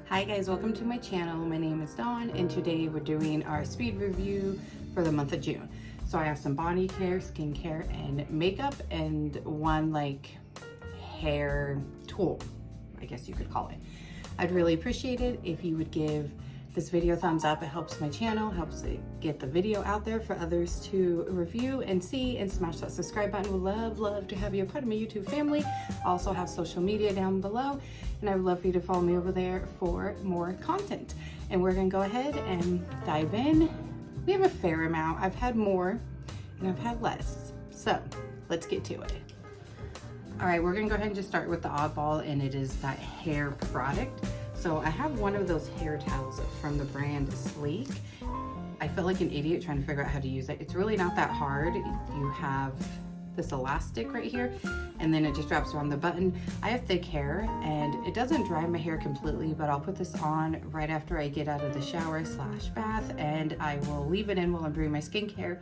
Hi guys, welcome to my channel. My name is Dawn and today we're doing our speed review for the month of June. So I have some body care, skincare, and makeup, and one like hair tool, I guess you could call it. I'd really appreciate it if you would give this video a thumbs up. It helps my channel, helps it get the video out there for others to review and see, and smash that subscribe button. Would love to have you a part of my YouTube family. I also have social media down below, and I would love for you to follow me over there for more content. And we're gonna go ahead and dive in. We have a fair amount. I've had more and I've had less. So let's get to it. All right, we're gonna go ahead and just start with the oddball, and it is that hair product. So I have one of those hair towels from the brand Sleek. I felt like an idiot trying to figure out how to use it. It's really not that hard. You have this elastic right here, and then it just wraps around the button. I have thick hair, and it doesn't dry my hair completely, but I'll put this on right after I get out of the shower / bath, and I will leave it in while I'm doing my skincare.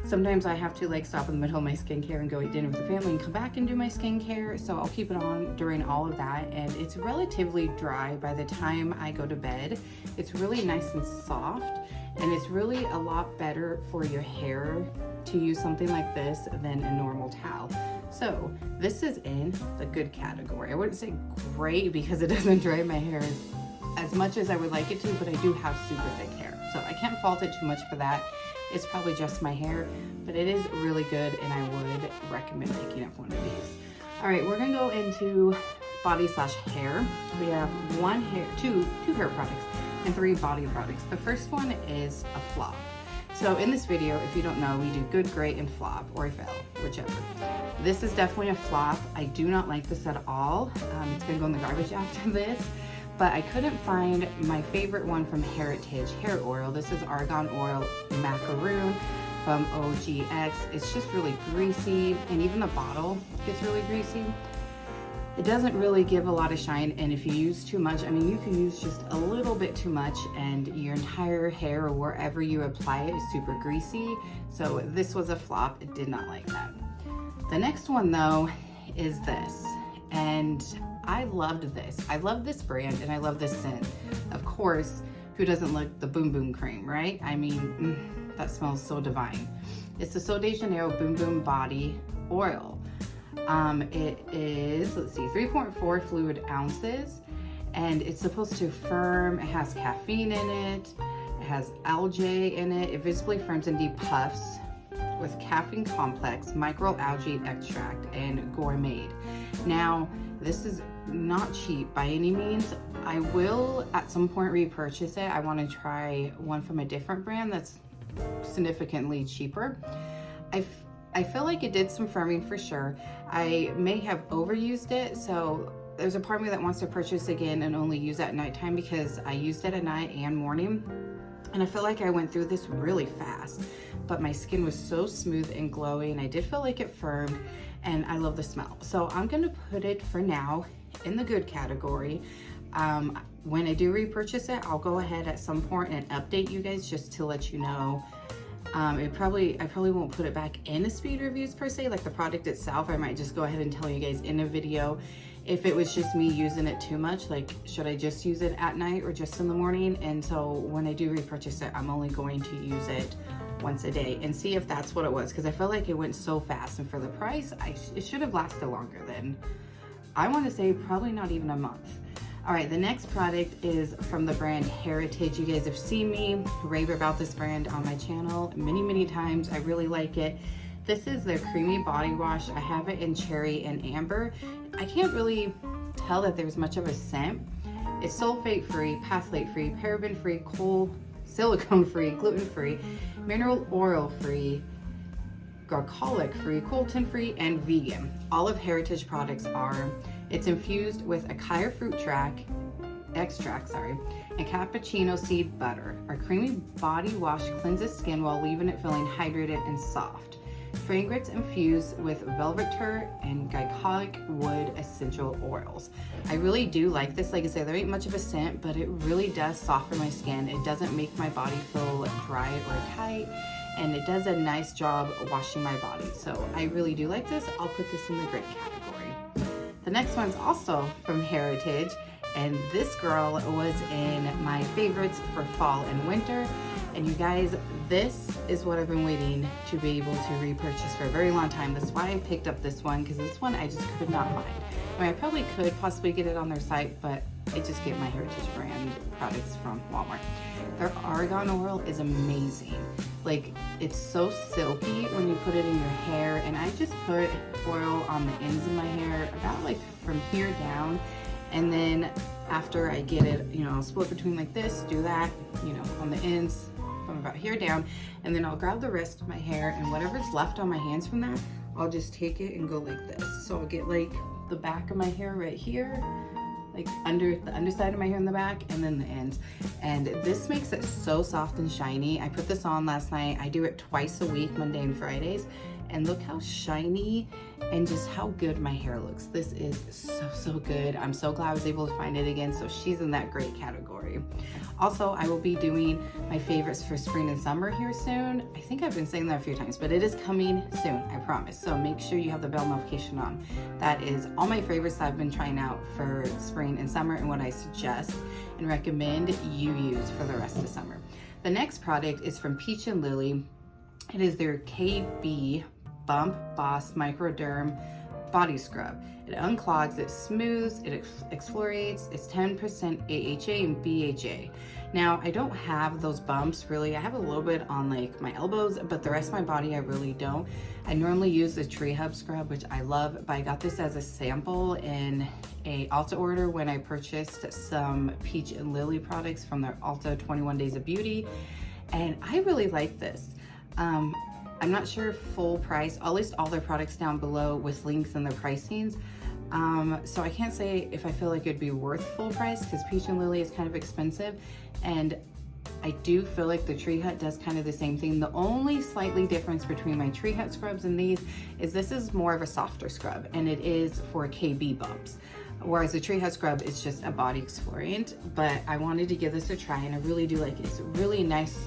Sometimes I have to like stop in the middle of my skincare and go eat dinner with the family and come back and do my skincare. So I'll keep it on during all of that, and it's relatively dry by the time I go to bed. It's really nice and soft, and it's really a lot better for your hair to use something like this than a normal towel. So this is in the good category. I wouldn't say great because it doesn't dry my hair as much as I would like it to, but I do have super thick hair, so I can't fault it too much for that. It's probably just my hair, but it is really good, and I would recommend picking up one of these. All right, we're gonna go into body / hair. We have two hair products and 3 body products. The first one is a flop. So in this video, if you don't know, we do good, great, and flop, or fail, whichever. This is definitely a flop. I do not like this at all. It's gonna go in the garbage after this. But I couldn't find my favorite one from Heritage Hair Oil. This is Argan Oil Macaroon from OGX. It's just really greasy, and even the bottle gets really greasy. It doesn't really give a lot of shine, and if you use too much, I mean, you can use just a little bit too much and your entire hair or wherever you apply it is super greasy. So this was a flop. It did not like that. The next one though is this, and I loved this. I love this brand and I love this scent. Of course, who doesn't like the Boom Boom cream, right? I mean, that smells so divine. It's the Sol de Janeiro Boom Boom Body Oil. It is, let's see, 3.4 fluid ounces, and it's supposed to firm. It has caffeine in it. It has algae in it. It visibly firms in deep puffs with caffeine complex, microalgae extract, and gourmet. Now, this is not cheap by any means. I will at some point repurchase it. I want to try one from a different brand that's significantly cheaper. I feel like it did some firming for sure. I may have overused it, so there's a part of me that wants to purchase again and only use it at nighttime, because I used it at night and morning, and I feel like I went through this really fast, but my skin was so smooth and glowy, and I did feel like it firmed, and I love the smell. So I'm gonna put it for now in the good category. When I do repurchase it, I'll go ahead at some point and update you guys just to let you know. I probably won't put it back in the speed reviews per se, like the product itself. I might just go ahead and tell you guys in a video if it was just me using it too much, like should I just use it at night or just in the morning. And so when I do repurchase it, I'm only going to use it once a day and see if that's what it was, because I felt like it went so fast, and for the price, it should have lasted longer than, I want to say probably not even a month. All right, the next product is from the brand Heritage. You guys have seen me rave about this brand on my channel many times. I really like it. This is their creamy body wash. I have it in cherry and amber. I can't really tell that there's much of a scent. It's sulfate free, phthalate free, paraben free, silicone free, gluten free, mineral oil free, glycolic free, cool-tin free, and vegan. All of Heritage products are. It's infused with acai fruit extract, and cappuccino seed butter. Our creamy body wash cleanses skin while leaving it feeling hydrated and soft. Fragrance infused with velvetur and glycolic wood essential oils. I really do like this. Like I said, there ain't much of a scent, but it really does soften my skin. It doesn't make my body feel dry or tight, and it does a nice job washing my body. So I really do like this. I'll put this in the great category. The next one's also from Heritage, and this girl was in my favorites for fall and winter. And you guys, this is what I've been waiting to be able to repurchase for a very long time. That's why I picked up this one, because this one I just could not find. I mean, I probably could possibly get it on their site, but I just get my Heritage brand products from Walmart. Their argan oil is amazing. Like, it's so silky when you put it in your hair, and I just put oil on the ends of my hair about like from here down, and then after I get it, you know, I'll split between like this, do that, you know, on the ends from about here down, and then I'll grab the rest of my hair, and whatever's left on my hands from that, I'll just take it and go like this. So I'll get like the back of my hair right here, like under the underside of my hair in the back, and then the ends. And this makes it so soft and shiny. I put this on last night. I do it twice a week, Monday and Fridays. And look how shiny and just how good my hair looks. This is so good. I'm so glad I was able to find it again. So she's in that great category. Also, I will be doing my favorites for spring and summer here soon. I think I've been saying that a few times, but it is coming soon, I promise. So make sure you have the bell notification on. That is all my favorites that I've been trying out for spring and summer, and what I suggest and recommend you use for the rest of summer. The next product is from Peach and Lily. It is their KB Bump Boss Microderm Body Scrub. It unclogs, it smooths, it exfoliates. It's 10% AHA and BHA. Now, I don't have those bumps really. I have a little bit on like my elbows, but the rest of my body I really don't. I normally use the Tree Hub scrub, which I love, but I got this as a sample in a Ulta order when I purchased some Peach and Lily products from their Ulta 21 Days of Beauty, and I really like this. I'm not sure full price. I'll list all their products down below with links and their pricings. So I can't say if I feel like it'd be worth full price, because Peach and Lily is kind of expensive, and I do feel like the Tree Hut does kind of the same thing. The only slightly difference between my Tree Hut scrubs and these is this is more of a softer scrub, and it is for KB bumps, whereas the Tree Hut scrub is just a body exfoliant. But I wanted to give this a try, and I really do like it. It's a really nice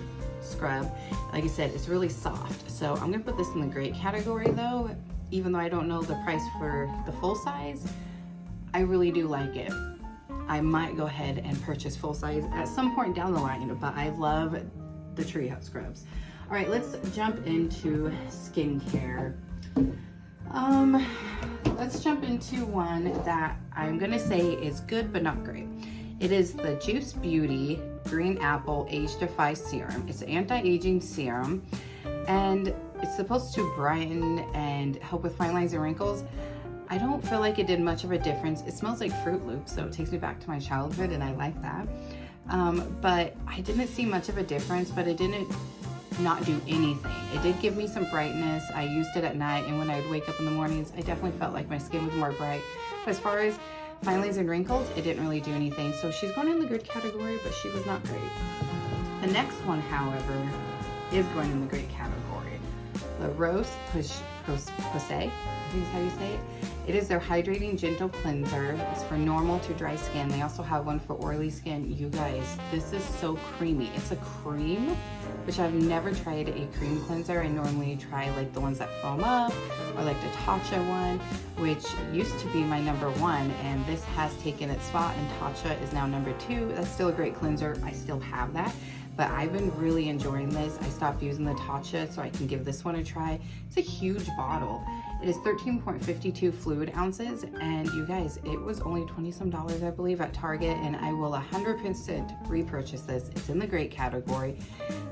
scrub. Like I said, it's really soft. So I'm gonna put this in the great category though, even though I don't know the price for the full size. I really do like it. I might go ahead and purchase full size at some point down the line, but I love the Tree Hut scrubs. All right, let's jump into skincare. Let's jump into one that I'm gonna say is good but not great. It is the Juice Beauty Green Apple Age Defy Serum. It's an anti-aging serum, and it's supposed to brighten and help with fine lines and wrinkles. I don't feel like it did much of a difference. It smells like Fruit Loops, so it takes me back to my childhood, and I like that. But I didn't see much of a difference, but it didn't not do anything. It did give me some brightness. I used it at night, and when I'd wake up in the mornings, I definitely felt like my skin was more bright. But as far as fine lines and wrinkles, it didn't really do anything. So she's going in the good category, but she was not great. The next one, however, is going in the great category. The Roche Posay, I think is how you say it. It is their hydrating gentle cleanser. It's for normal to dry skin. They also have one for oily skin. You guys, this is so creamy. It's a cream, which I've never tried a cream cleanser. I normally try like the ones that foam up, or like the Tatcha one, which used to be my #1, and this has taken its spot, and Tatcha is now #2. That's still a great cleanser. I still have that, but I've been really enjoying this. I stopped using the Tatcha so I can give this one a try. It's a huge bottle. It is 13.52 fluid ounces, and you guys, it was only $20-some, I believe, at Target, and I will 100% repurchase this. It's in the great category.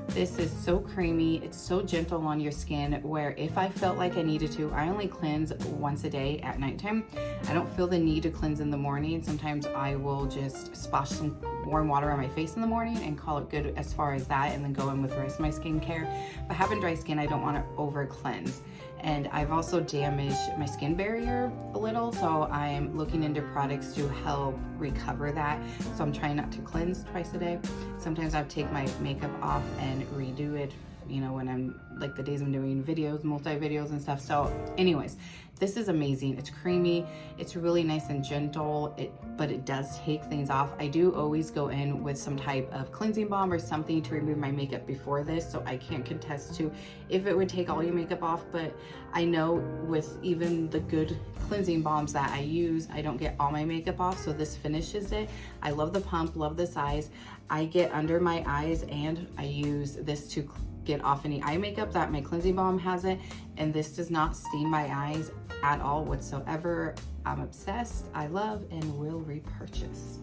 This is so creamy. It's so gentle on your skin, where if I felt like I needed to, I only cleanse once a day at nighttime. I don't feel the need to cleanse in the morning. Sometimes I will just splash some warm water on my face in the morning and call it good as far as that, and then go in with the rest of my skincare. But having dry skin, I don't want to over cleanse. And I've also damaged my skin barrier a little, so I'm looking into products to help recover that. So I'm trying not to cleanse twice a day. Sometimes I take my makeup off and redo it, you know, when I'm like the days I'm doing videos, multi-videos and stuff. So anyways, This is amazing. It's creamy. It's really nice and gentle, but it does take things off. I do always go in with some type of cleansing balm or something to remove my makeup before this, so I can't contest to if it would take all your makeup off, but I know with even the good cleansing balms that I use, I don't get all my makeup off, so this finishes it. I love the pump, love the size. I get under my eyes and I use this to get off any eye makeup that my cleansing balm hasn't, and this does not stain my eyes at all whatsoever. I'm obsessed, I love, and will repurchase.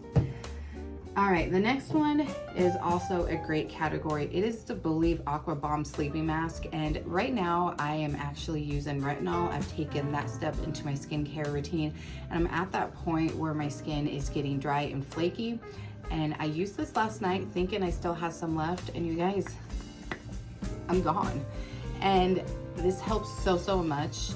All right, the next one is also a great category. It is the Belif Aqua Bomb Sleeping Mask, and right now I am actually using retinol. I've taken that step into my skincare routine, and I'm at that point where my skin is getting dry and flaky, and I used this last night thinking I still had some left, and you guys, I'm gone. And this helps so much.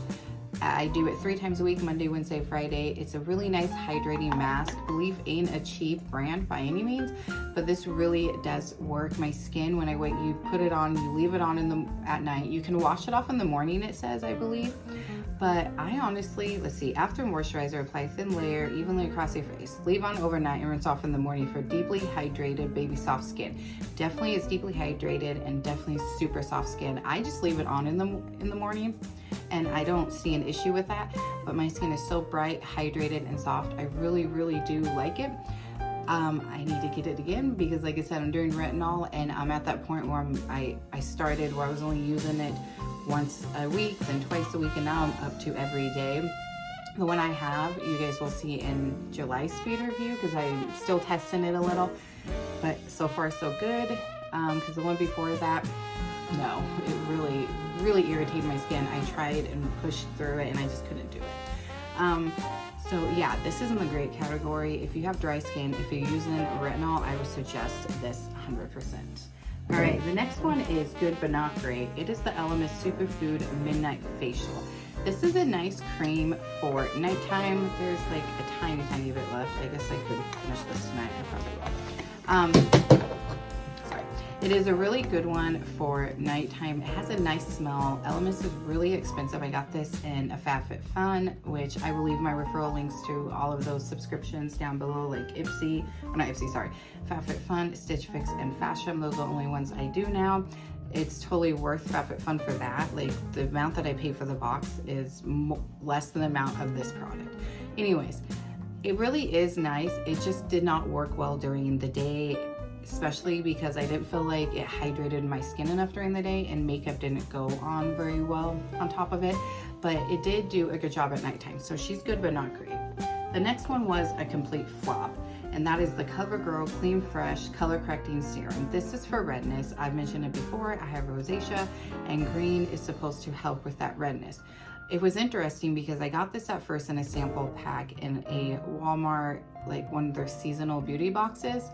I do it 3 times a week, Monday, Wednesday, Friday. It's a really nice hydrating mask. Belif ain't a cheap brand by any means, but this really does work. My skin, when you put it on, you leave it on at night. You can wash it off in the morning, it says, I believe. But I honestly, let's see, after moisturizer, apply a thin layer evenly across your face. Leave on overnight and rinse off in the morning for deeply hydrated, baby soft skin. Definitely it's deeply hydrated and definitely super soft skin. I just leave it on in the morning, and I don't see an issue with that, but my skin is so bright, hydrated, and soft. I really do like it. I need to get it again because, like I said, I'm doing retinol, and I'm at that point where I started where I was only using it once a week, then twice a week, and now I'm up to every day. The one I have, you guys will see in July speed review because I'm still testing it a little, but so far so good. Because the one before that, no, it really irritated my skin. I tried and pushed through it and I just couldn't do it. So yeah, this is in the great category. If you have dry skin, if you're using retinol, I would suggest this 100%. All right, the next one is good but not great. It is the Ellis Superfood Midnight Facial. This is a nice cream for nighttime. There's like a tiny bit left. I guess I could finish this tonight. I probably will. Sorry. It is a really good one for nighttime. It has a nice smell. Ellis is really expensive. I got this in a FabFitFun, which I will leave my referral links to all of those subscriptions down below, like FabFitFun, Stitch Fix, and Fashion. Those are the only ones I do now. It's totally worth FabFitFun for that. Like, the amount that I pay for the box is less than the amount of this product. Anyways, it really is nice. It just did not work well during the day, especially because I didn't feel like it hydrated my skin enough during the day, and makeup didn't go on very well on top of it, but it did do a good job at nighttime. So she's good but not great. The next one was a complete flop, and that is the Covergirl Clean Fresh Color Correcting Serum. This is for redness. I've mentioned it before. I have rosacea, and green is supposed to help with that redness. It was interesting because I got this at first in a sample pack in a Walmart, like one of their seasonal beauty boxes,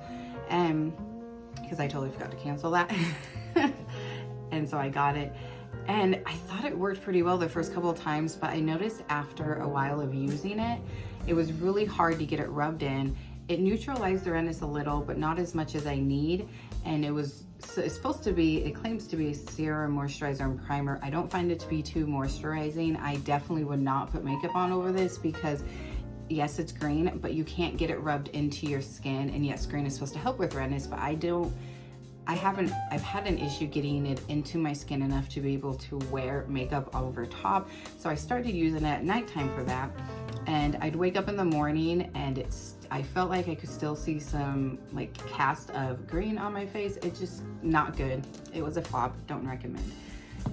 and because I totally forgot to cancel that. And so I got it, and I thought it worked pretty well the first couple of times, but I noticed after a while of using it, it was really hard to get it rubbed in. It neutralized the redness a little, but not as much as I need. And it's supposed to be, it claims to be a serum, moisturizer, and primer. I don't find it to be too moisturizing. I definitely would not put makeup on over this because yes, it's green, but you can't get it rubbed into your skin. And yes, green is supposed to help with redness, but I've had an issue getting it into my skin enough to be able to wear makeup over top. So I started using it at nighttime for that. And I'd wake up in the morning and I felt like I could still see some like cast of green on my face. It's just not good. It was a flop, don't recommend.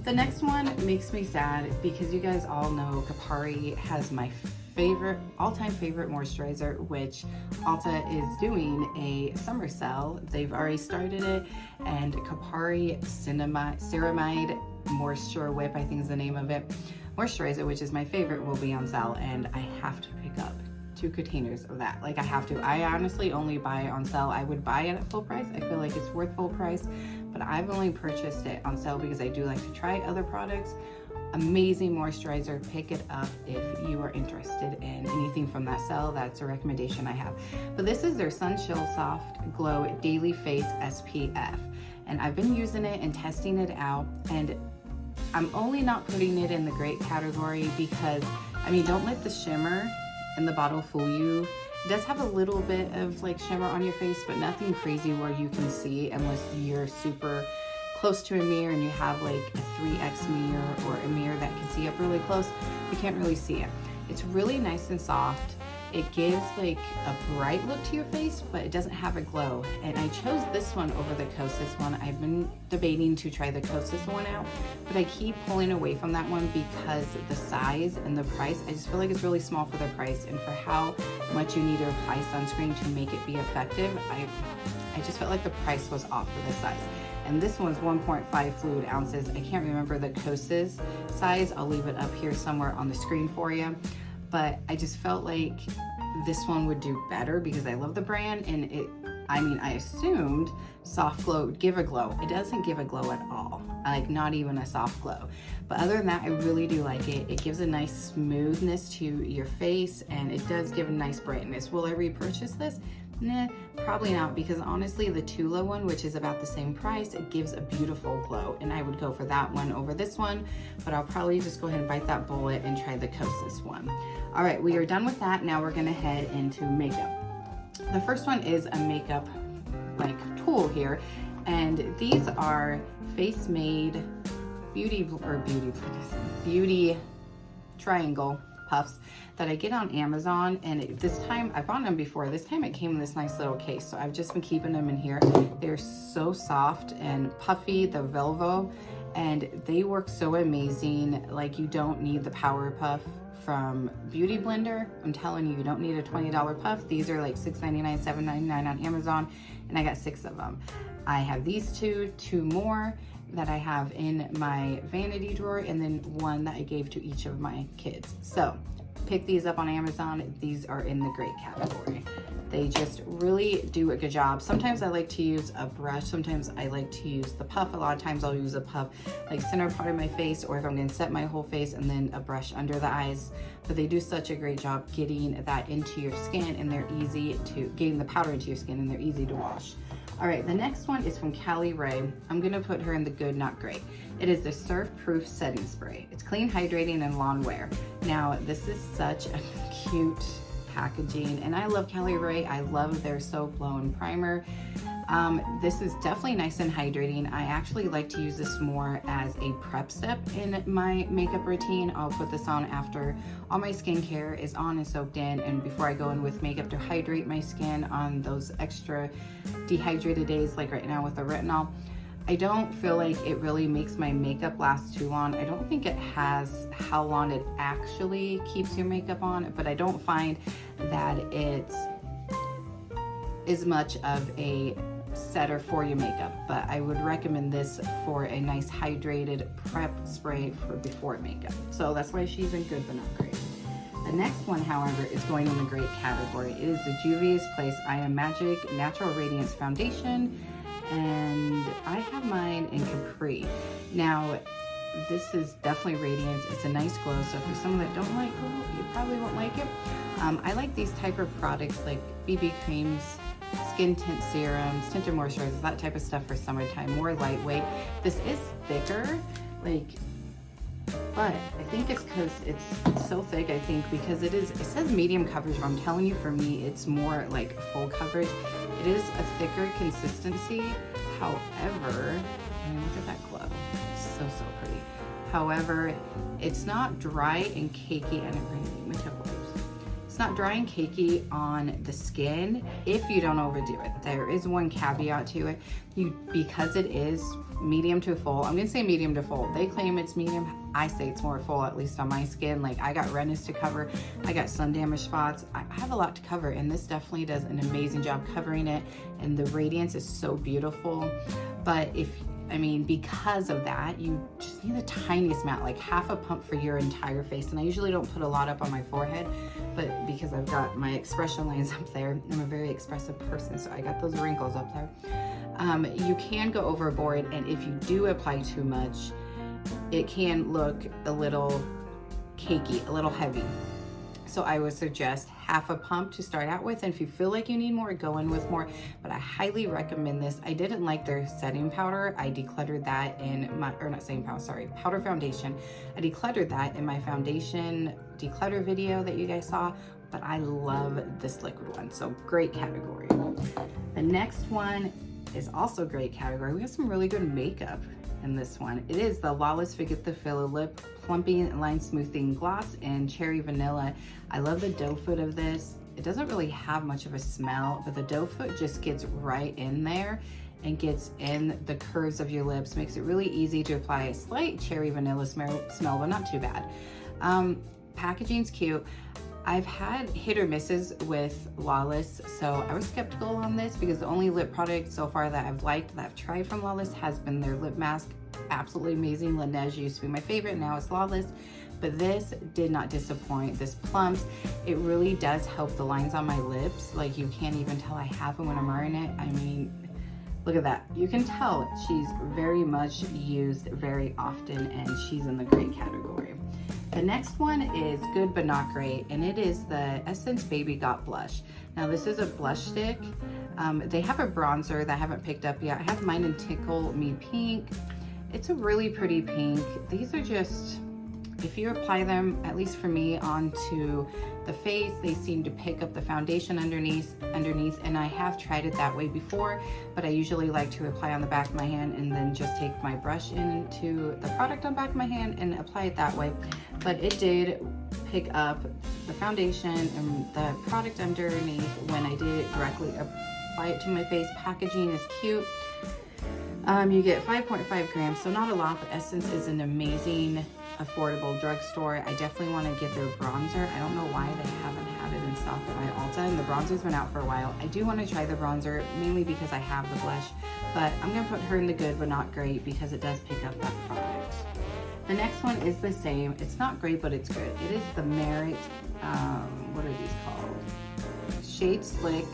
The next one makes me sad because you guys all know Kopari has my all-time favorite moisturizer, which Ulta is doing a summer sale. They've already started it, and Kopari Ceramide Moisture Whip, I think is the name of it, moisturizer, which is my favorite, will be on sale, and I have to pick up 2 containers of that. Like, I have to. I honestly only buy it on sale. I would buy it at full price. I feel like it's worth full price, but I've only purchased it on sale because I do like to try other products. Amazing moisturizer. Pick it up if you are interested in anything from that sale. That's a recommendation I have. But this is their Sun Chill Soft Glow Daily Face SPF, and I've been using it and testing it out, and I'm only not putting it in the great category because I mean, don't let the shimmer in the bottle fool you. It does have a little bit of like shimmer on your face, but nothing crazy where you can see unless you're super close to a mirror and you have like a 3x mirror or a mirror that can see up really close. You can't really see it. It's really nice and soft. It gives like a bright look to your face, but it doesn't have a glow. And I chose this one over the Kosas one. I've been debating to try the Kosas one out, but I keep pulling away from that one because the size and the price, I just feel like it's really small for the price and for how much you need to apply sunscreen to make it be effective. I just felt like the price was off for the size. And this one's 1.5 fluid ounces. I can't remember the Kosas size. I'll leave it up here somewhere on the screen for you. But I just felt like this one would do better because I love the brand, and I assumed soft glow would give a glow. It doesn't give a glow at all, like not even a soft glow. But other than that, I really do like it. It gives a nice smoothness to your face, and it does give a nice brightness. Will I repurchase this? Nah, probably not, because honestly the Tula one, which is about the same price, it gives a beautiful glow, and I would go for that one over this one, but I'll probably just go ahead and bite that bullet and try the Kosas one. All right, we are done with that. Now we're gonna head into makeup. The first one is a makeup like tool here, and these are Face Made beauty triangle puffs that I get on Amazon, and this time I've bought them before. This time it came in this nice little case, so I've just been keeping them in here. They're so soft and puffy, the Velvo, and they work so amazing. Like, you don't need the Power Puff from Beauty Blender. I'm telling you, you don't need a $20 puff. These are like $6.99, $7.99 on Amazon, and I got 6 of them. I have these two more that I have in my vanity drawer, and then one that I gave to each of my kids. So pick these up on Amazon. These are in the great category. They just really do a good job. Sometimes I like to use a brush. Sometimes I like to use the puff. A lot of times I'll use a puff like center part of my face, or if I'm gonna set my whole face, and then a brush under the eyes. But they do such a great job getting that into your skin, and they're easy to, getting the powder into your skin, and they're easy to wash. All right, the next one is from Caliray. I'm gonna put her in the good, not great. It is the Surf Proof Setting Spray. It's clean, hydrating, and lawn wear. Now, this is such a cute packaging, and I love Caliray. I love their Soap Glow and Primer. This is definitely nice and hydrating. I actually like to use this more as a prep step in my makeup routine. I'll put this on after all my skincare is on and soaked in, and before I go in with makeup to hydrate my skin on those extra dehydrated days, like right now with the retinol. I don't feel like it really makes my makeup last too long. I don't think it has how long it actually keeps your makeup on, but I don't find that it's as much of a setter for your makeup. But I would recommend this for a nice hydrated prep spray for before makeup. So that's why she's in good but not great. The next one, however, is going in the great category. It is the Juvias Place I Am Magic Natural Radiance Foundation, and I have mine in Kopari. Now, this is definitely radiance. It's a nice glow, so for someone that don't like glow, you probably won't like it. I like these type of products like BB creams, skin tint serums, tinted moisturizers, that type of stuff for summertime, more lightweight. This is thicker, like, but I think it's because it's so thick. I think because it says medium coverage, but I'm telling you, for me, it's more like full coverage. It is a thicker consistency. However, I mean, look at that glow. It's so pretty. However, it's not dry and cakey, and it's not dry and cakey on the skin if you don't overdo it. There is one caveat to it. Because it is medium to full, I'm gonna say medium to full. They claim it's medium. I say it's more full, at least on my skin. Like, I got redness to cover, I got sun damage spots. I have a lot to cover, and this definitely does an amazing job covering it, and the radiance is so beautiful. But because of that, you just need the tiniest amount, like half a pump for your entire face. And I usually don't put a lot up on my forehead, but because I've got my expression lines up there, I'm a very expressive person, so I got those wrinkles up there. You can go overboard, and if you do apply too much, it can look a little cakey, a little heavy. So I would suggest half a pump to start out with, and if you feel like you need more, go in with more, but I highly recommend this. I didn't like their setting powder. I decluttered that in my, or not setting powder, sorry, powder foundation. I decluttered that in my foundation declutter video that you guys saw, but I love this liquid one, so great category. The next one is also great category. We have some really good makeup in this one. It is the Lawless Forget the Filler Lip Plumping Line Smoothing Gloss in Cherry Vanilla. I love the doe foot of this. It doesn't really have much of a smell, but the doe foot just gets right in there and gets in the curves of your lips, makes it really easy to apply. A slight cherry vanilla smell, but not too bad. Packaging's cute. I've had hit or misses with Lawless, so I was skeptical on this because the only lip product so far that I've liked, that I've tried from Lawless, has been their lip mask. Absolutely amazing. Laneige used to be my favorite, now it's Lawless, but this did not disappoint. This plumps. It really does help the lines on my lips. Like, you can't even tell I have them when I'm wearing it. I mean, look at that. You can tell she's very much used very often, and she's in the great category. The next one is good but not great, and it is the Essence Baby Got Blush. Now this is a blush stick. They have a bronzer that I haven't picked up yet. I have mine in Tickle Me Pink. It's a really pretty pink. These are just, if you apply them, at least for me, onto the face, they seem to pick up the foundation underneath, and I have tried it that way before, but I usually like to apply on the back of my hand and then just take my brush into the product on the back of my hand and apply it that way. But it did pick up the foundation and the product underneath when I did directly apply it to my face. Packaging is cute. You get 5.5 grams, so not a lot, but Essence is an amazing affordable drugstore. I definitely want to get their bronzer. I don't know why they haven't had it in stock at my Ulta, and the bronzer's been out for a while. I do want to try the bronzer, mainly because I have the blush, but I'm going to put her in the good but not great because it does pick up that product. The next one is the same. It's not great, but it's good. It is the Merit, what are these called? Shade Slick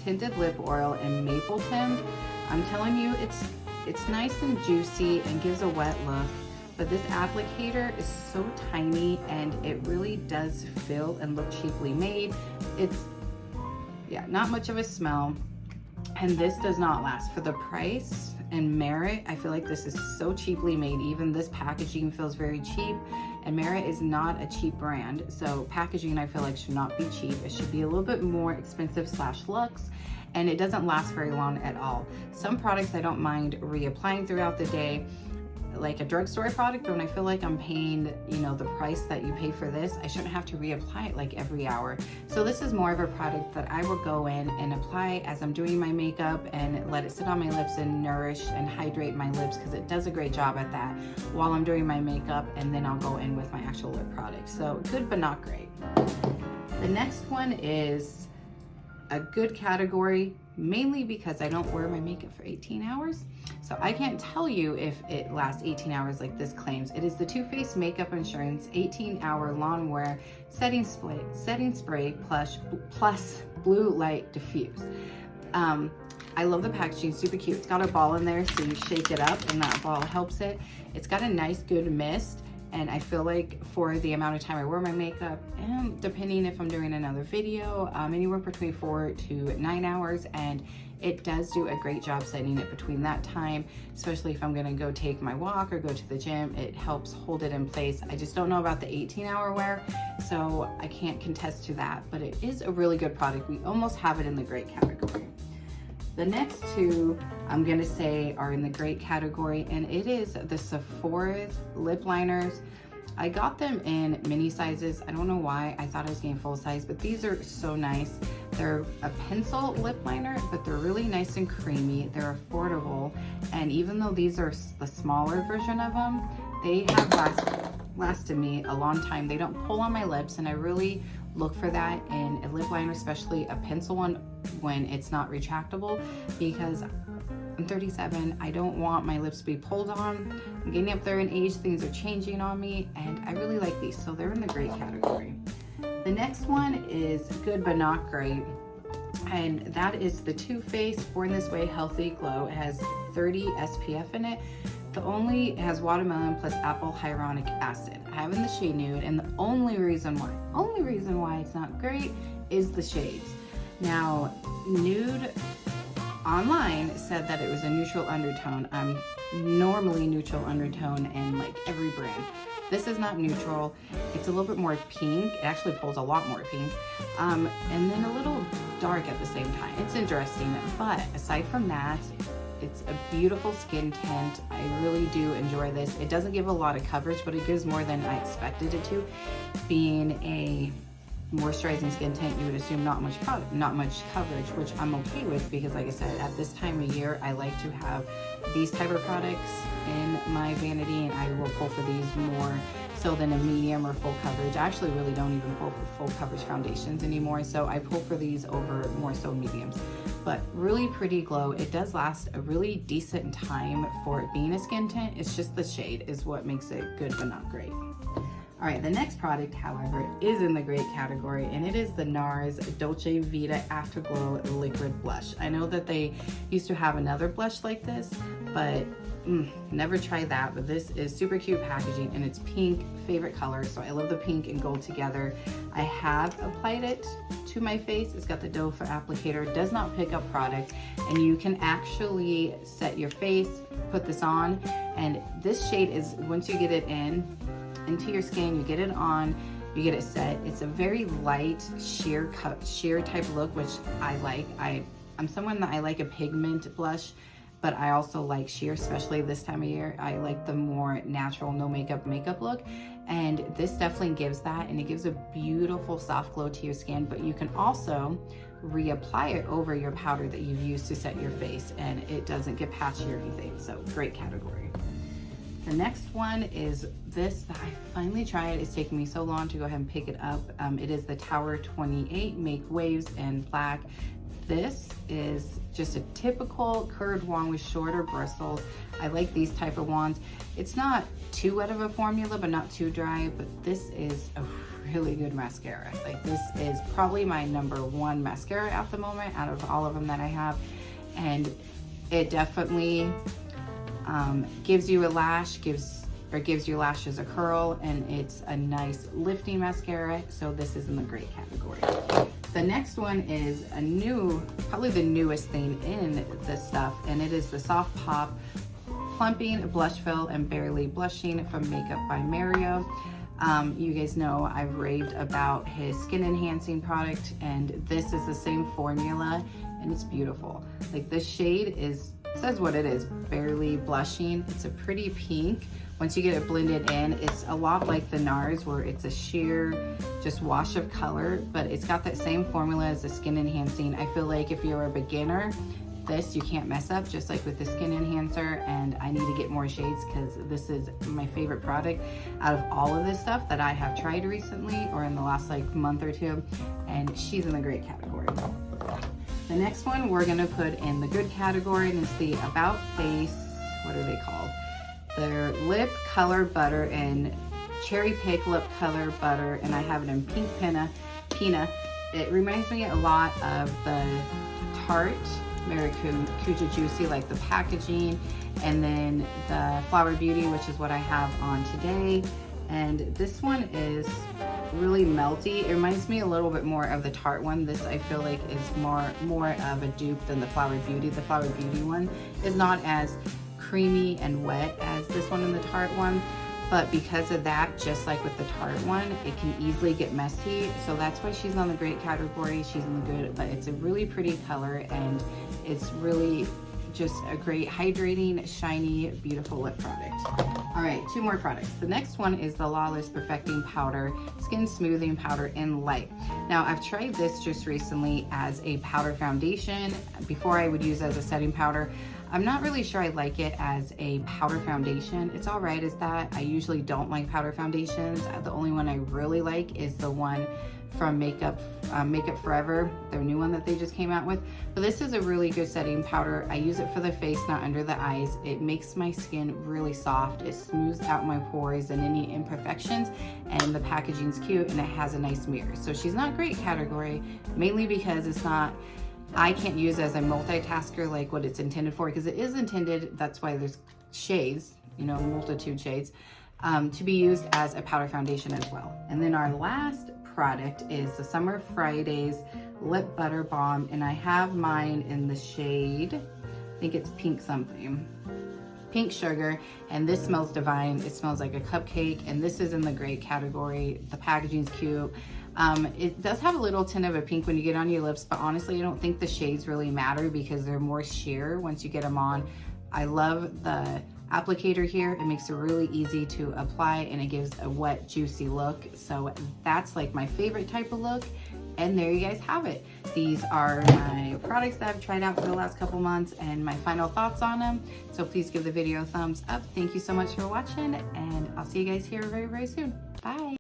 Tinted Lip Oil in Maple Tint. I'm telling you, it's nice and juicy and gives a wet look, but this applicator is so tiny and it really does feel and look cheaply made. It's, yeah, not much of a smell, and this does not last. For the price and Merit, I feel like this is so cheaply made. Even this packaging feels very cheap, and Merit is not a cheap brand, so packaging I feel like should not be cheap. It should be a little bit more expensive / luxe, and it doesn't last very long at all. Some products I don't mind reapplying throughout the day, like a drugstore product, but when I feel like I'm paying, you know, the price that you pay for this, I shouldn't have to reapply it like every hour. So this is more of a product that I will go in and apply as I'm doing my makeup and let it sit on my lips and nourish and hydrate my lips, because it does a great job at that while I'm doing my makeup, and then I'll go in with my actual lip product. So good but not great. The next one is a good category, mainly because I don't wear my makeup for 18 hours. So I can't tell you if it lasts 18 hours like this claims. It is the Too Faced Makeup Insurance 18-Hour Lawnwear Setting Spray plus Blue Light Diffuse. I love the packaging, super cute. It's got a ball in there, so you shake it up and that ball helps it. It's got a nice, good mist. And I feel like for the amount of time I wear my makeup, and depending if I'm doing another video, anywhere between 4 to 9 hours, and it does do a great job setting it between that time, especially if I'm gonna go take my walk or go to the gym. It helps hold it in place. I just don't know about the 18-hour wear, so I can't contest to that, but it is a really good product. We almost have it in the great category. The next two I'm gonna say are in the great category, and it is the Sephora's lip liners. I got them in mini sizes. I don't know why I thought I was getting full size, but these are so nice. They're a pencil lip liner, but they're really nice and creamy. They're affordable, and even though these are the smaller version of them, they have lasted me a long time. They don't pull on my lips, and I really look for that in a lip liner, especially a pencil one, when it's not retractable, because I'm 37. I don't want my lips to be pulled on. I'm getting up there in age, things are changing on me, and I really like these, so they're in the great category. The next one is good but not great. And that is the Too Faced Born This Way Healthy Glow. It has 30 SPF in it. It has watermelon plus apple hyaluronic acid. I have in the shade Nude, and the only reason why it's not great is the shades. Now, Nude online said that it was a neutral undertone. I'm normally neutral undertone in like every brand. This is not neutral. It's a little bit more pink. It actually pulls a lot more pink. And then a little dark at the same time. It's interesting, but aside from that, it's a beautiful skin tint. I really do enjoy this. It doesn't give a lot of coverage, but it gives more than I expected it to. Being a moisturizing skin tint, you would assume not much coverage, which I'm okay with, because like I said, at this time of year, I like to have these type of products in my vanity, and I will pull for these more so than a medium or full coverage. I actually really don't even pull for full coverage foundations anymore, so I pull for these over more so mediums. But really pretty glow. It does last a really decent time for it being a skin tint. It's just the shade is what makes it good but not great. All right, the next product, however, is in the great category, and it is the NARS Dolce Vita Afterglow Liquid Blush. I know that they used to have another blush like this, but never tried that. But this is super cute packaging, and it's pink, favorite color. So I love the pink and gold together. I have applied it to my face. It's got the doe foot applicator. It does not pick up product, and you can actually set your face, put this on, and this shade is, once you get it into your skin, you get it on, you get it set. It's a very light sheer type look, which I like. I'm someone that I like a pigment blush, but I also like sheer, especially this time of year. I like the more natural, no makeup look, and this definitely gives that, and it gives a beautiful soft glow to your skin. But you can also reapply it over your powder that you've used to set your face, and it doesn't get patchy or anything. So great category. The next one is this that I finally tried. It's taken me so long to go ahead and pick it up. It is the Tower 28 Make Waves in black. This is just a typical curved wand with shorter bristles. I like these type of wands. It's not too wet of a formula, but not too dry, but this is a really good mascara. Like, this is probably my #1 mascara at the moment out of all of them that I have. And it definitely gives you a lash, gives your lashes a curl, and it's a nice lifting mascara. So this is in the great category. The next one is probably the newest thing in this stuff, and it is the Soft Pop Plumping Blush Fill and Barely Blushing from Makeup by Mario. You guys know I've raved about his skin enhancing product, and this is the same formula, and it's beautiful. Like, this shade says what it is, Barely Blushing. It's a pretty pink. Once you get it blended in, it's a lot like the NARS, where it's a sheer just wash of color, but it's got that same formula as the skin enhancing. I feel like if you're a beginner, this you can't mess up, just like with the skin enhancer. And I need to get more shades, because this is my favorite product out of all of this stuff that I have tried recently or in the last like month or two, and she's in the great category. The next one we're gonna put in the good category, and it's the About Face, what are they called? They're Lip Color Butter and Cherry Pick Lip Color Butter, and I have it in Pink Pina. It reminds me a lot of the Tarte Maracuja Juicy, like the packaging, and then the Flower Beauty, which is what I have on today. And this one is really melty. It reminds me a little bit more of the Tarte one. This I feel like is more of a dupe than the Flower Beauty. The Flower Beauty one is not as creamy and wet as this one and the Tarte one, but because of that, just like with the Tarte one, it can easily get messy. So that's why she's on the great category. She's in the good, but it's a really pretty color, and it's really just a great hydrating, shiny, beautiful lip product. All right, 2 more products. The next one is the Lawless Perfecting Powder Skin Smoothing Powder in Light. Now, I've tried this just recently as a powder foundation. Before, I would use it as a setting powder. I'm not really sure I like it as a powder foundation. It's all right as that. I usually don't like powder foundations. The only one I really like is the one from Makeup Forever, their new one that they just came out with. But this is a really good setting powder. I use it for the face, not under the eyes. It makes my skin really soft. It smooths out my pores and any imperfections, and the packaging's cute, and it has a nice mirror. So she's not great category, mainly because it's not I can't use it as a multitasker like what it's intended for, because it is intended, that's why there's shades, you know, multitude shades, to be used as a powder foundation as well. And then our last product is the Summer Fridays Lip Butter Balm, and I have mine in the shade, I think it's pink something, pink sugar, and this smells divine. It smells like a cupcake, and this is in the gray category. The packaging's cute. It does have a little tint of a pink when you get on your lips, but honestly, I don't think the shades really matter because they're more sheer once you get them on. I love the applicator here. It makes it really easy to apply, and it gives a wet, juicy look. So that's like my favorite type of look. And there you guys have it. These are my products that I've tried out for the last couple months and my final thoughts on them. So please give the video a thumbs up. Thank you so much for watching, and I'll see you guys here very, very soon. Bye.